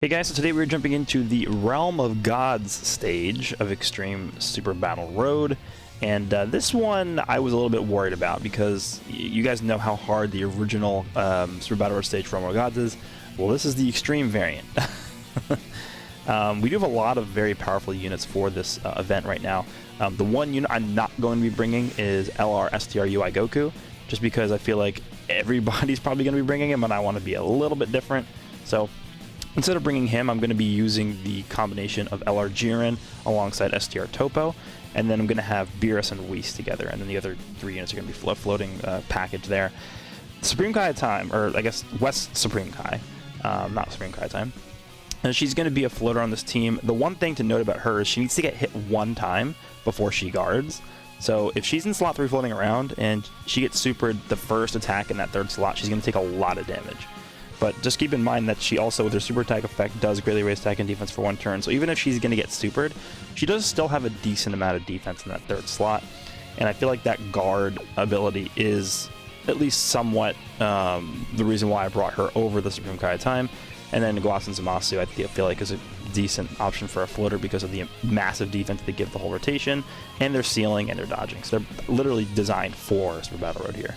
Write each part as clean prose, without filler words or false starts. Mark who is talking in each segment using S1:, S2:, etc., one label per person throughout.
S1: Hey guys, so today we're jumping into the Realm of Gods stage of Extreme Super Battle Road, and this one I was a little bit worried about because you guys know how hard the original Super Battle Road stage for Realm of Gods is. Well, this is the Extreme variant. We do have a lot of very powerful units for this event right now. The one unit I'm not going to be bringing is LR STR UI Goku, just because I feel like everybody's probably going to be bringing him and I want to be a little bit different. So instead of bringing him, I'm going to be using the combination of LR Jiren alongside STR Topo, and then I'm going to have Beerus and Whis together, and then the other three units are going to be floating package there. Supreme Kai time, or I guess West Supreme Kai, not Supreme Kai time. And she's going to be a floater on this team. The one thing to note about her is she needs to get hit one time before she guards. So if she's in slot 3 floating around and she gets supered the first attack in that third slot, she's going to take a lot of damage. But just keep in mind that she also, with her super attack effect, does greatly raise attack and defense for one turn. So even if she's going to get supered, she does still have a decent amount of defense in that third slot. And I feel like that guard ability is at least somewhat the reason why I brought her over the Supreme Kai time. And then Guas and Zamasu I feel like is a decent option for a floater because of the massive defense they give the whole rotation, and their ceiling and their dodging. So they're literally designed for Super Battle Road here.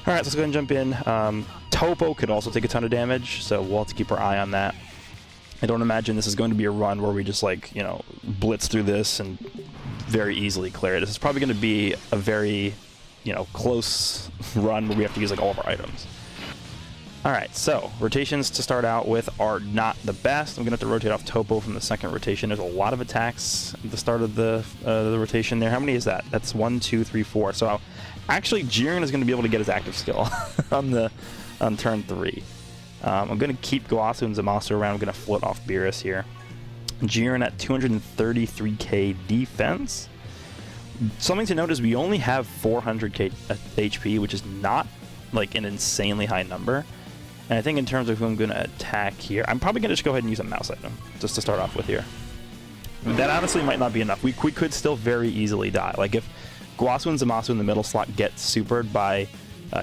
S1: Alright, so let's go ahead and jump in. Topo could also take a ton of damage, so we'll have to keep our eye on that. I don't imagine this is going to be a run where we just, like, you know, blitz through this and very easily clear it. This is probably going to be a very, you know, close run where we have to use, like, all of our items. Alright, so rotations to start out with are not the best. I'm going to have to rotate off Topo from the second rotation. There's a lot of attacks at the start of the rotation there. How many is that? That's 1, 2, 3, 4. So actually, Jiren is going to be able to get his active skill on turn 3. I'm going to keep Goasu and Zamasu around. I'm going to float off Beerus here. Jiren at 233k defense. Something to note is we only have 400k HP, which is not like an insanely high number. And I think in terms of who I'm going to attack here, I'm probably going to just go ahead and use a mouse item just to start off with here. That honestly might not be enough. We could still very easily die. Like if Goasu and Zamasu in the middle slot get supered by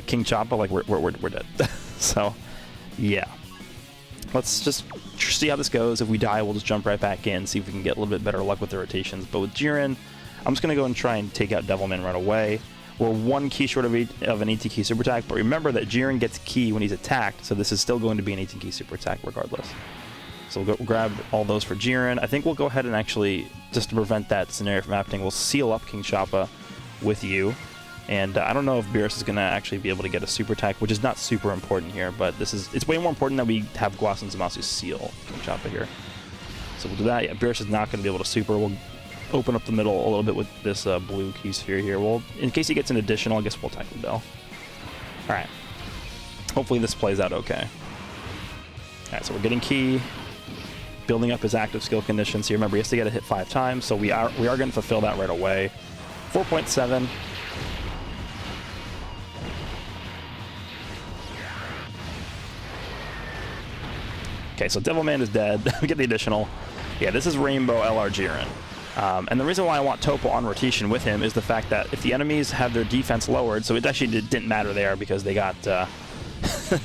S1: King Choppa, like we're dead. So yeah, let's just see how this goes. If we die, we'll just jump right back in, see if we can get a little bit better luck with the rotations. But with Jiren, I'm just going to go and try and take out Devilman right away. We're 1 key short of an 18 key super attack, but remember that Jiren gets key when he's attacked, so this is still going to be an 18 key super attack regardless. So we'll go grab all those for Jiren. I think we'll go ahead and actually, just to prevent that scenario from happening, we'll seal up King Choppa with you. And I don't know if Beerus is going to actually be able to get a super attack, which is not super important here, but it's way more important that we have Guas and Zamasu seal King Choppa here. So we'll do that. Yeah, Beerus is not going to be able to super. We'll open up the middle a little bit with this blue key sphere here. Well, in case he gets an additional, I guess we'll attack Videl. Alright. Hopefully this plays out okay. Alright, so we're getting key, building up his active skill conditions here. Remember, he has to get a hit 5 times, so we are going to fulfill that right away. 4.7. Okay, so Devilman is dead. We get the additional. Yeah, this is Rainbow LR Jiren. And the reason why I want Topo on rotation with him is the fact that if the enemies have their defense lowered, so it actually didn't matter there because they got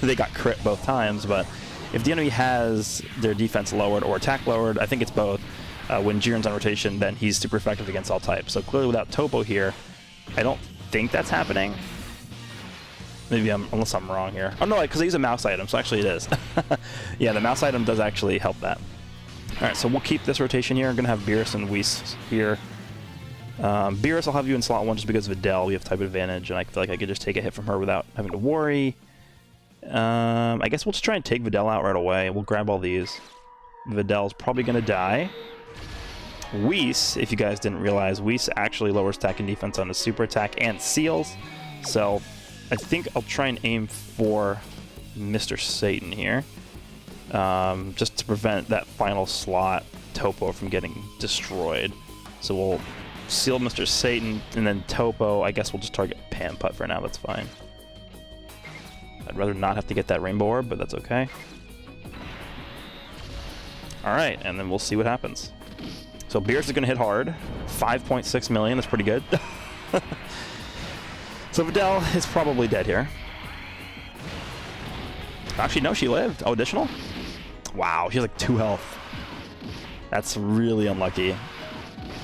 S1: they got crit both times, but if the enemy has their defense lowered or attack lowered, I think it's both, when Jiren's on rotation, then he's super effective against all types. So clearly without Topo here, I don't think that's happening. Maybe unless I'm wrong here. Oh no, because I use a mouse item, so actually it is. Yeah, the mouse item does actually help that. Alright, so we'll keep this rotation here. I'm going to have Beerus and Whis here. Beerus, I'll have you in slot 1 just because Videl, we have type advantage, and I feel like I could just take a hit from her without having to worry. I guess we'll just try and take Videl out right away. We'll grab all these. Videl's probably going to die. Whis, if you guys didn't realize, Whis actually lowers attack and defense on his super attack and seals. So I think I'll try and aim for Mr. Satan here. Just to prevent that final slot Topo from getting destroyed. So we'll seal Mr. Satan, and then Topo, I guess we'll just target Pamput for now, that's fine. I'd rather not have to get that Rainbow Orb, but that's okay. Alright, and then we'll see what happens. So Beerus is going to hit hard. 5.6 million, that's pretty good. So Videl is probably dead here. Actually, no, she lived. Oh, additional? Wow, he has like 2 health. That's really unlucky.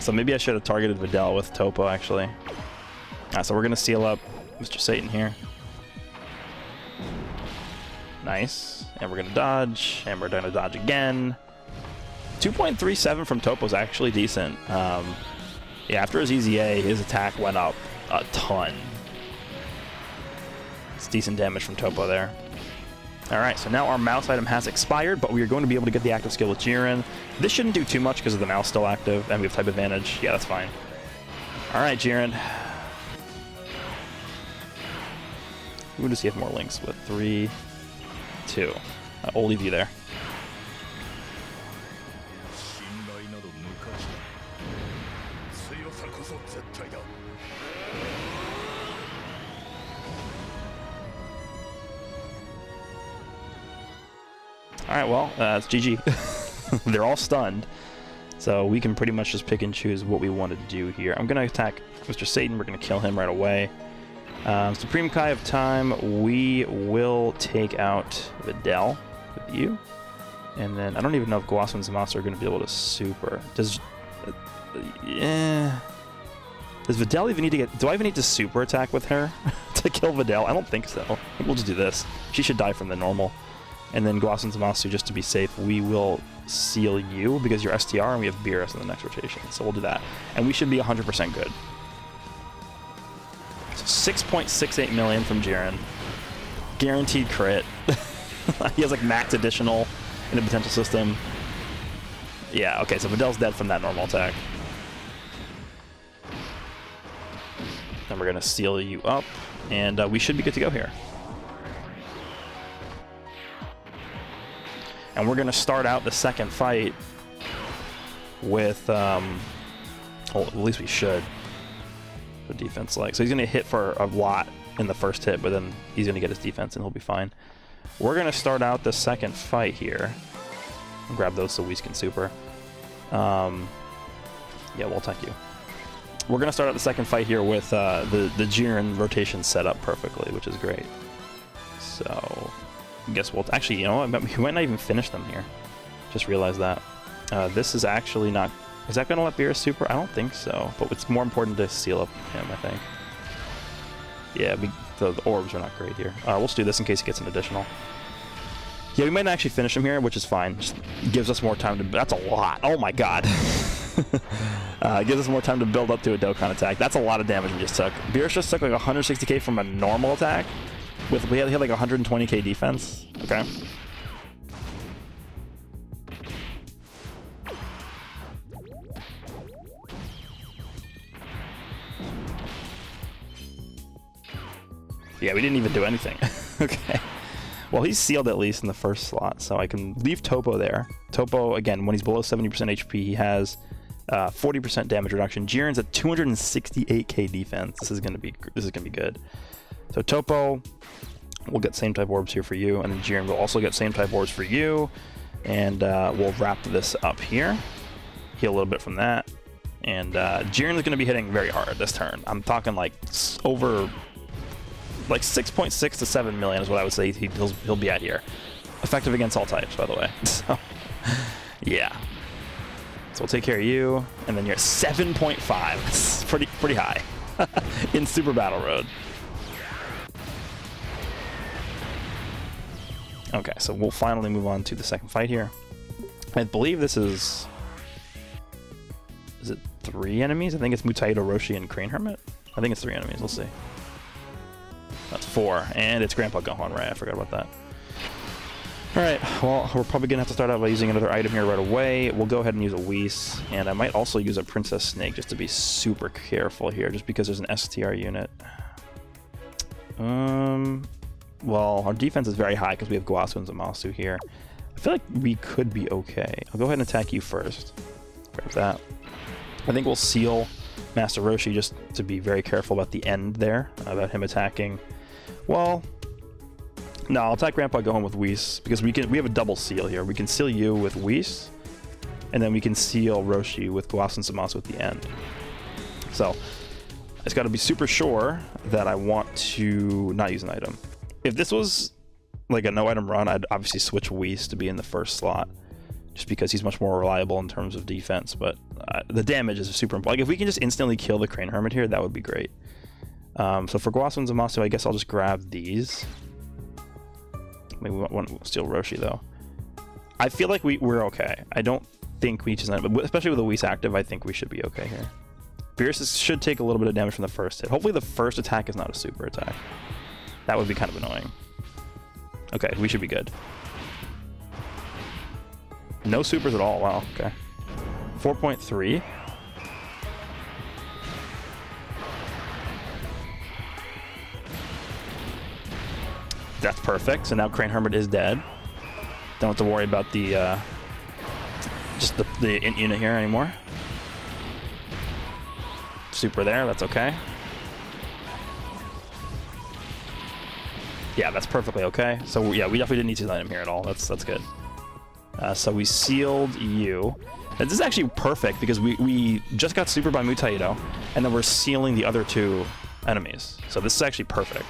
S1: So maybe I should have targeted Videl with Topo, actually. So we're going to seal up Mr. Satan here. Nice. And we're going to dodge, and we're going to dodge again. 2.37 from Topo is actually decent. Yeah, after his EZA, his attack went up a ton. It's decent damage from Topo there. Alright, so now our mouse item has expired, but we are going to be able to get the active skill with Jiren. This shouldn't do too much because of the mouse still active, and we have type advantage. Yeah, that's fine. Alright, Jiren. We'll just see if more links with 3, 2. We'll leave you there. Alright, well, it's GG. They're all stunned. So we can pretty much just pick and choose what we want to do here. I'm going to attack Mr. Satan. We're going to kill him right away. Supreme Kai of Time, we will take out Videl with you. And then I don't even know if Gohan and Zamasu are going to be able to super. Does Videl even need to get... Do I even need to super attack with her to kill Videl? I don't think so. I think we'll just do this. She should die from the normal. And then Gohan and Zamasu, just to be safe, we will seal you because you're STR and we have Beerus in the next rotation. So we'll do that. And we should be 100% good. So 6.68 million from Jiren. Guaranteed crit. He has like max additional in the potential system. Yeah, okay, so Videl's dead from that normal attack. Then we're going to seal you up, and we should be good to go here. And we're going to start out the second fight with, well, at least we should. The defense like. So he's going to hit for a lot in the first hit, but then he's going to get his defense and he'll be fine. We're going to start out the second fight here. I'll grab those so we can super. Yeah, we'll attack you. We're going to start out the second fight here with the Jiren rotation set up perfectly, which is great. So... I guess we'll... Actually, you know what? We might not even finish them here. Just realized that. This is actually not... Is that going to let Beerus super? I don't think so. But it's more important to seal up him, I think. Yeah, the orbs are not great here. We'll just do this in case he gets an additional. Yeah, we might not actually finish him here, which is fine. Just gives us more time to... That's a lot. Oh my god. Gives us more time to build up to a Dokkan attack. That's a lot of damage we just took. Beerus just took like 160k from a normal attack. He had like 120k defense. Okay. Yeah, we didn't even do anything. Okay. Well, he's sealed at least in the first slot, so I can leave Topo there. Topo, again, when he's below 70% HP, he has 40% damage reduction. Jiren's at 268k defense. This is gonna be good. So Topo will get same type orbs here for you, and then Jiren will also get same type orbs for you, and we'll wrap this up here. Heal a little bit from that, and Jiren is going to be hitting very hard this turn. I'm talking like over like 6.6 to 7 million is what I would say he'll be at here. Effective against all types, by the way. So yeah. So we'll take care of you, and then you're at 7.5. It's pretty high in Super Battle Road. Okay, so we'll finally move on to the second fight here. I believe this is... Is it 3 enemies? I think it's Mutaito, Roshi, and Crane Hermit. I think it's 3 enemies. We'll see. That's 4. And it's Grandpa Gohan, right? I forgot about that. Alright, well, we're probably going to have to start out by using another item here right away. We'll go ahead and use a Whis, and I might also use a Princess Snake just to be super careful here, just because there's an STR unit. Well, our defense is very high because we have Gohan and Zamasu here. I feel like we could be okay. I'll go ahead and attack you first. Grab that. I think we'll seal Master Roshi just to be very careful about the end there, about him attacking. Well, no, I'll attack Grandpa Gohan with Whis because we have a double seal here. We can seal you with Whis, and then we can seal Roshi with Gohan and Zamasu at the end. So I just got to be super sure that I want to not use an item. If this was like a no item run, I'd obviously switch Whis to be in the first slot, just because he's much more reliable in terms of defense. But the damage is super important. Like if we can just instantly kill the Crane Hermit here, that would be great. So for Guasun Zamasu, I guess I'll just grab these. Maybe we want to steal Roshi though. I feel like we're okay. I don't think we just, but especially with the Whis active, I think we should be okay here. Beerus should take a little bit of damage from the first hit. Hopefully the first attack is not a super attack. That would be kind of annoying. Okay, we should be good. No supers at all. Wow, okay. 4.3. That's perfect. So now Crane Hermit is dead. Don't have to worry about the just the int unit here anymore. Super there, that's okay. Yeah, that's perfectly okay. So yeah, we definitely didn't need to let him here at all. That's good. So we sealed you. This is actually perfect because we just got super by Mutaito, and then we're sealing the other two enemies. So this is actually perfect.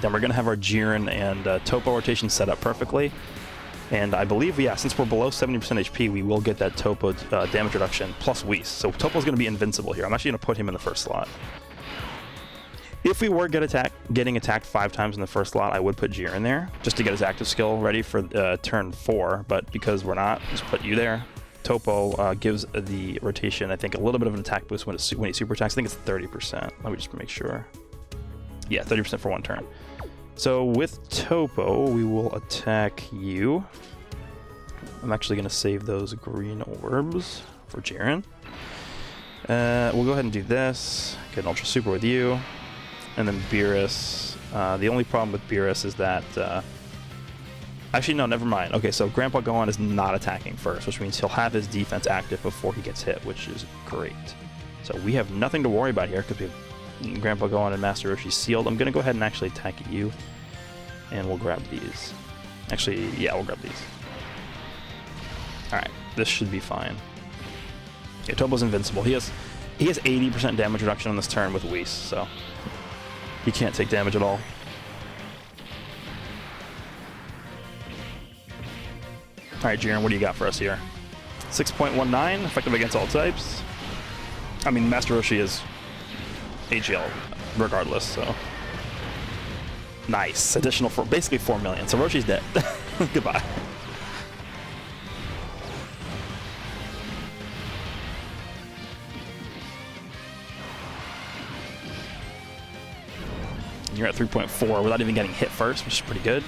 S1: Then we're gonna have our Jiren and Topo rotation set up perfectly. And I believe, yeah, since we're below 70% HP, we will get that Topo damage reduction plus Whis. So Topo's going to be invincible here. I'm actually going to put him in the first slot. If we were getting attacked 5 times in the first slot, I would put Jiren there, just to get his active skill ready for turn 4. But because we're not, just put you there. Topo gives the rotation, I think, a little bit of an attack boost when he super attacks. I think it's 30%. Let me just make sure. Yeah, 30% for 1 turn. So with Topo, we will attack you. I'm actually going to save those green orbs for Jiren. We'll go ahead and do this. Get an Ultra Super with you. And then Beerus. The only problem with Beerus is that... actually, no, never mind. Okay, so Grandpa Gohan is not attacking first, which means he'll have his defense active before he gets hit, which is great. So we have nothing to worry about here because we have Grandpa Gohan and Master Roshi sealed. I'm going to go ahead and actually attack you. And we'll grab these. Actually, yeah, we'll grab these. Alright, this should be fine. Yeah, Topo's invincible. He has 80% damage reduction on this turn with Whis, so he can't take damage at all. Alright, Jiren, what do you got for us here? 6.19, effective against all types. I mean, Master Roshi is AGL regardless, so... Nice. Additional for basically 4 million. So Roshi's dead. Goodbye. You're at 3.4 without even getting hit first, which is pretty good.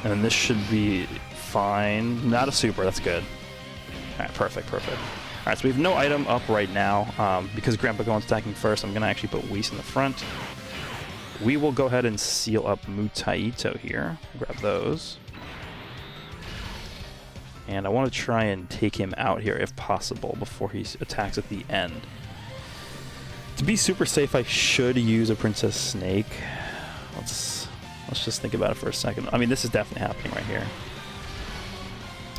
S1: And then this should be fine. Not a super, that's good. Alright, perfect, perfect. Alright, so we have no item up right now. Because Grandpa Gohan's attacking first, I'm going to actually put Whis in the front. We will go ahead and seal up Mutaito here. Grab those. And I want to try and take him out here if possible before he attacks at the end. To be super safe, I should use a Princess Snake. Let's just think about it for a second. I mean, this is definitely happening right here.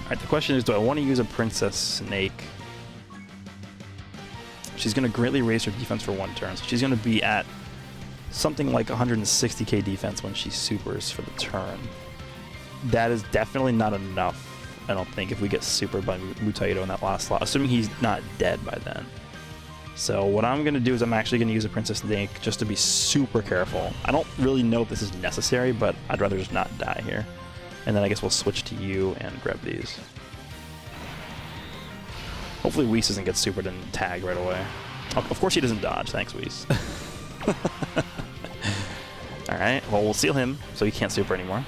S1: Alright, the question is, do I want to use a Princess Snake? She's going to greatly raise her defense for 1 turn. So she's going to be at something like 160k defense when she supers for the turn. That is definitely not enough, I don't think, if we get supered by Mutaito in that last slot, assuming he's not dead by then. So what I'm going to do is I'm actually going to use a Princess Snake just to be super careful. I don't really know if this is necessary, but I'd rather just not die here. And then I guess we'll switch to you and grab these. Hopefully Whis doesn't get supered and tagged right away. Oh, of course he doesn't dodge, thanks Whis. Alright, well we'll seal him so he can't super anymore.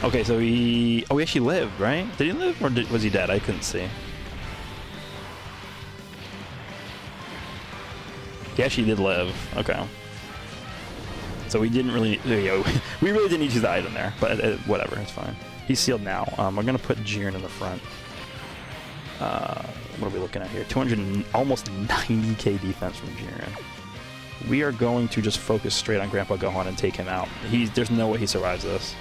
S1: Okay, so he actually lived, right? Did he live or was he dead? I couldn't see. He actually did live. Okay. So we didn't really... There you go. We really didn't need to use the item there, but whatever, it's fine. He's sealed now. We're going to put Jiren in the front. What are we looking at here? 200, almost 90k defense from Jiren. we are going to just focus straight on Grandpa Gohan and take him out. There's no way he survives this.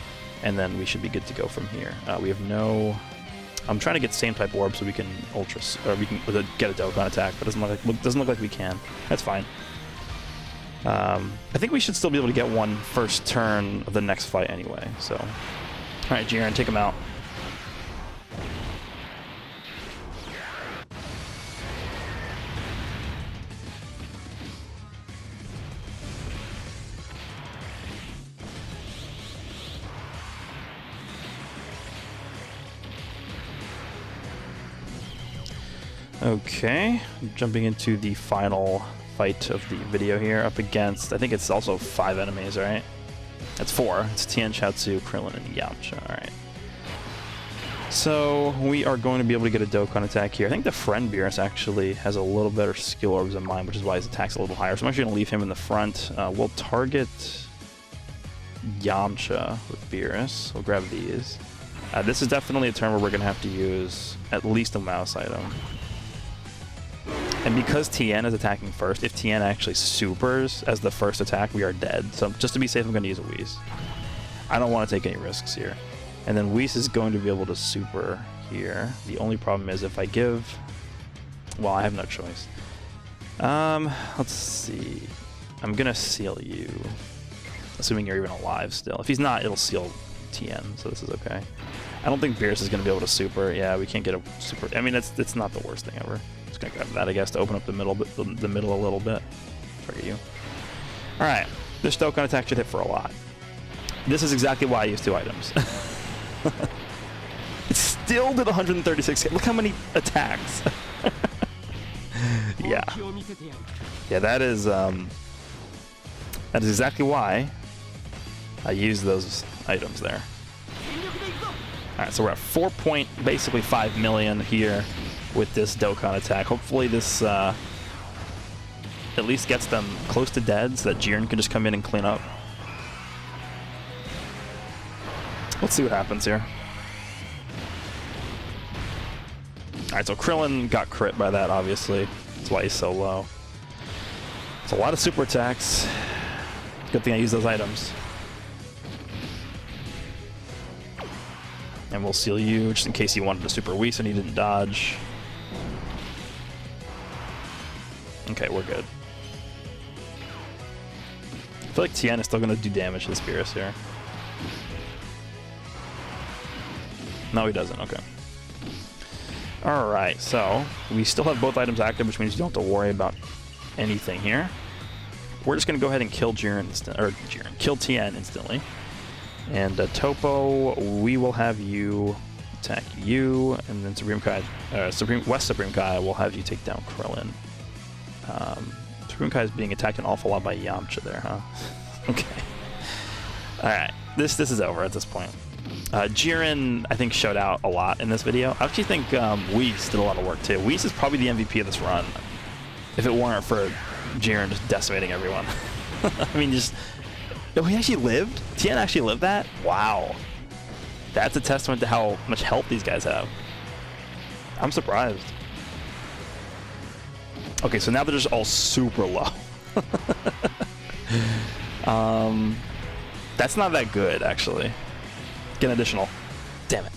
S1: And then we should be good to go from here. We have no... I'm trying to get same type orb so we can get a Dokkan attack, but doesn't look like we can. That's fine. I think we should still be able to get one first turn of the next fight anyway. So, all right, Jiren, take him out. Okay, jumping into the final fight of the video here, up against, I think it's also 5 enemies, right? It's 4. It's Tien, Chaozu, Krillin, and Yamcha. Alright. So, we are going to be able to get a Dokkan attack here. I think the friend Beerus actually has a little better skill orbs than mine, which is why his attack's a little higher. So I'm actually going to leave him in the front. We'll target Yamcha with Beerus. We'll grab these. This is definitely a turn where we're going to have to use at least a mouse item. And because Tien is attacking first, if Tien actually supers as the first attack, we are dead. So just to be safe, I'm going to use a Whis. I don't want to take any risks here. And then Whis is going to be able to super here. The only problem is if I give... Well, I have no choice. Let's see. I'm going to seal you. Assuming you're even alive still. If he's not, it'll seal Tien, so this is okay. I don't think Beerus is going to be able to super. Yeah, we can't get a super... I mean, it's not the worst thing ever. Just gonna grab that, I guess, to open up the middle a little bit. Target you. Alright, this Dokkan attack should hit for a lot. This is exactly why I use 2 items. It still did 136 hit. Look how many attacks. Yeah. Yeah, that is exactly why I use those items there. Alright, so we're at basically 5 million here with this Dokkan attack. Hopefully this at least gets them close to dead so that Jiren can just come in and clean up. Let's see what happens here. Alright, so Krillin got crit by that, obviously. That's why he's so low. It's a lot of super attacks. Good thing I used those items. And we'll seal you, just in case you wanted to super Whis and he didn't dodge. Okay, we're good. I feel like Tien is still going to do damage to the Beerus here. No, he doesn't. Okay. Alright, so we still have both items active, which means you don't have to worry about anything here. We're just going to go ahead and kill kill Tien instantly. And Topo, we will have you attack you, and then West Supreme Kai will have you take down Krillin. Supreme Kai is being attacked an awful lot by Yamcha there, huh? Okay. Alright, this is over at this point. Jiren, I think, showed out a lot in this video. I actually think Whis did a lot of work too. Whis is probably the MVP of this run, if it weren't for Jiren just decimating everyone. I mean, just... Oh, he actually lived? Tien actually lived that? Wow. That's a testament to how much health these guys have. I'm surprised. Okay, so now they're just all super low. That's not that good, actually. Get an additional. Damn it.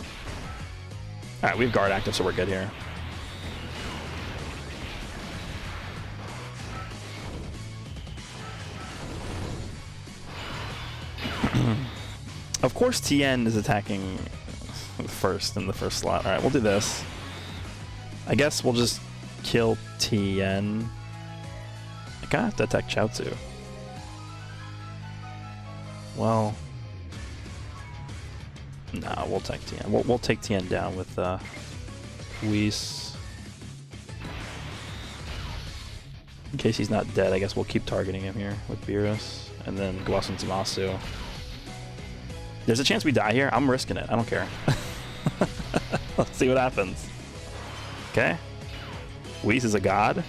S1: Alright, we have guard active, so we're good here. Of course Tien is attacking first in the first slot. Alright, we'll do this. I guess we'll just kill Tien. I kinda have to attack Chaozu. Well... Nah, we'll take Tien. We'll take Tien down with Whis. In case he's not dead, I guess we'll keep targeting him here with Beerus. And then Gohan Zamasu. There's a chance we die here. I'm risking it. I don't care. Let's see what happens. Okay. Whis is a god.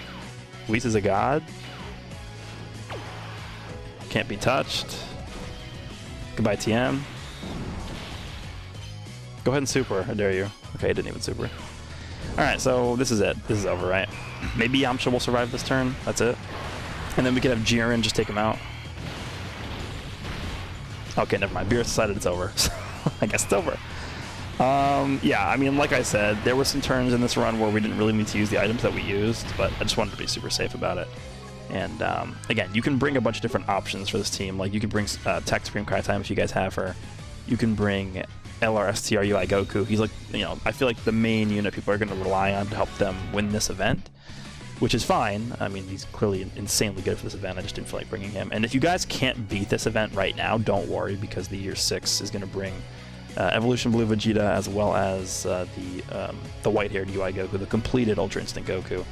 S1: Whis is a god. Can't be touched. Goodbye, Tien. Go ahead and super. I dare you. Okay, I didn't even super. Alright, so this is it. This is over, right? Maybe Yamcha will survive this turn. That's it. And then we could have Jiren just take him out. Okay, never mind. Beerus decided it's over. So I guess it's over. Yeah, I mean, like I said, there were some turns in this run where we didn't really need to use the items that we used, but I just wanted to be super safe about it. And again, you can bring a bunch of different options for this team. Like, you can bring Tech Supreme Kai Time if you guys have her. You can bring LRSTRUI Goku. He's like, you know, I feel like the main unit people are going to rely on to help them win this event, which is fine. I mean, he's clearly insanely good for this event. I just didn't feel like bringing him. And if you guys can't beat this event right now, don't worry, because the Year 6 is going to bring Evolution Blue Vegeta, as well as the white-haired UI Goku, the completed Ultra Instinct Goku,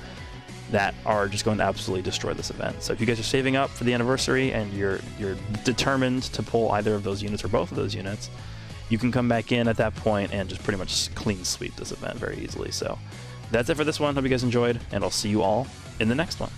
S1: that are just going to absolutely destroy this event. So if you guys are saving up for the anniversary and you're determined to pull either of those units or both of those units, you can come back in at that point and just pretty much clean sweep this event very easily. So that's it for this one. Hope you guys enjoyed, and I'll see you all in the next one.